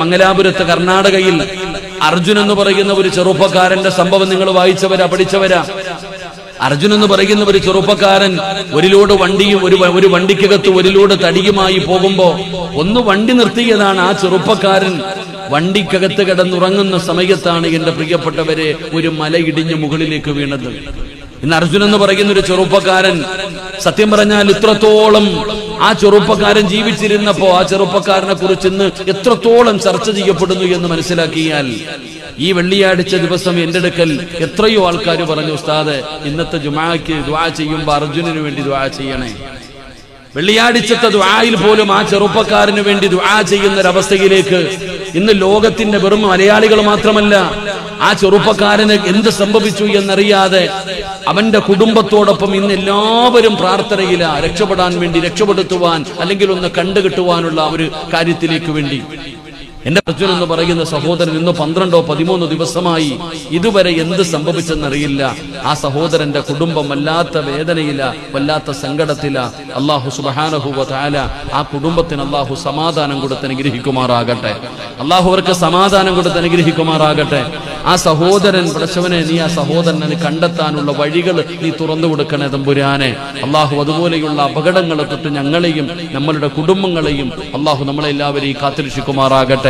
മംഗലാപുരത്ത് കർണാടകയിൽ അർജുൻ എന്ന് പറയുന്ന ഒരു ചെറുപ്പക്കാരന്റെ സംഭവം നിങ്ങൾ വായിച്ചവരാ, പഠിച്ചവരാ? അർജുൻ എന്ന് പറയുന്ന ഒരു ചെറുപ്പക്കാരൻ ഒരു ലോഡ് വണ്ടിയും ഒരു വണ്ടിക്കകത്ത് ഒരു ലോഡ് തടിയുമായി പോകുമ്പോ ഒന്ന് വണ്ടി നിർത്തിയതാണ്. ആ ചെറുപ്പക്കാരൻ വണ്ടിക്കകത്ത് കിടന്നുറങ്ങുന്ന സമയത്താണ് എന്റെ പ്രിയപ്പെട്ടവരെ ഒരു മല ഇടിഞ്ഞ് മുകളിലേക്ക് വീണത്. ഇന്ന് അർജുൻ എന്ന് പറയുന്ന ഒരു ചെറുപ്പക്കാരൻ, സത്യം പറഞ്ഞാൽ ഇത്രത്തോളം ആ ചെറുപ്പക്കാരൻ ജീവിച്ചിരുന്നപ്പോ ആ ചെറുപ്പക്കാരനെ കുറിച്ച് ഇന്ന് എത്രത്തോളം ചർച്ച ചെയ്യപ്പെടുന്നു എന്ന് മനസ്സിലാക്കിയാൽ, ഈ വെള്ളിയാഴ്ച ദിവസം എന്റെ അടുക്കൽ എത്രയോ ആൾക്കാർ പറഞ്ഞു, ഉസ്താദ് ഇന്നത്തെ ജുമാക്ക് ദുആ ചെയ്യുമ്പോ അർജുനന് വേണ്ടി ദുആ ചെയ്യണേ. വെള്ളിയാഴ്ചത്തെ ദുആയിൽ പോലും ആ ചെറുപ്പക്കാരന് വേണ്ടി ദുആ ചെയ്യുന്ന ഒരവസ്ഥയിലേക്ക് ഇന്ന് ലോകത്തിന്റെ വെറും മലയാളികൾ മാത്രമല്ല, ആ ചെറുപ്പക്കാരന് എന്ത് സംഭവിച്ചു എന്നറിയാതെ അവന്റെ കുടുംബത്തോടൊപ്പം ഇന്ന് എല്ലാവരും പ്രാർത്ഥനയില, രക്ഷപ്പെടാൻ വേണ്ടി, രക്ഷപ്പെടുത്തുവാൻ അല്ലെങ്കിൽ ഒന്ന് കണ്ടുകിട്ടുവാനുള്ള ഒരു കാര്യത്തിലേക്ക് വേണ്ടി. എന്റെ അർജുൻ എന്ന് പറയുന്ന സഹോദരൻ ഇന്ന് 12-13 ദിവസമായി ഇതുവരെ എന്ത് സംഭവിച്ചെന്നറിയില്ല. ആ സഹോദരന്റെ കുടുംബം വല്ലാത്ത വേദനയില, വല്ലാത്ത സങ്കടത്തില. അല്ലാഹു സുബ്ഹാനഹു വ തആല ആ കുടുംബത്തിന് അല്ലാഹു സമാധാനം കൊടുത്ത് അനുഗ്രഹിക്കുമാറാകട്ടെ. അല്ലാഹു അവർക്ക് സമാധാനം കൊടുത്ത് അനുഗ്രഹിക്കുമാറാകട്ടെ. ആ സഹോദരൻ, പടച്ചവനെ നീ ആ സഹോദരനെ കണ്ടെത്താനുള്ള വഴികൾ നീ തുറന്നു കൊടുക്കണേ തമ്പുരാനെ. അല്ലാഹു അതുപോലെയുള്ള അപകടങ്ങളെ തൊട്ട് ഞങ്ങളെയും നമ്മളുടെ കുടുംബങ്ങളെയും അല്ലാഹു നമ്മളെല്ലാവരെയും കാത്തുരക്ഷിക്കുമാറാകട്ടെ.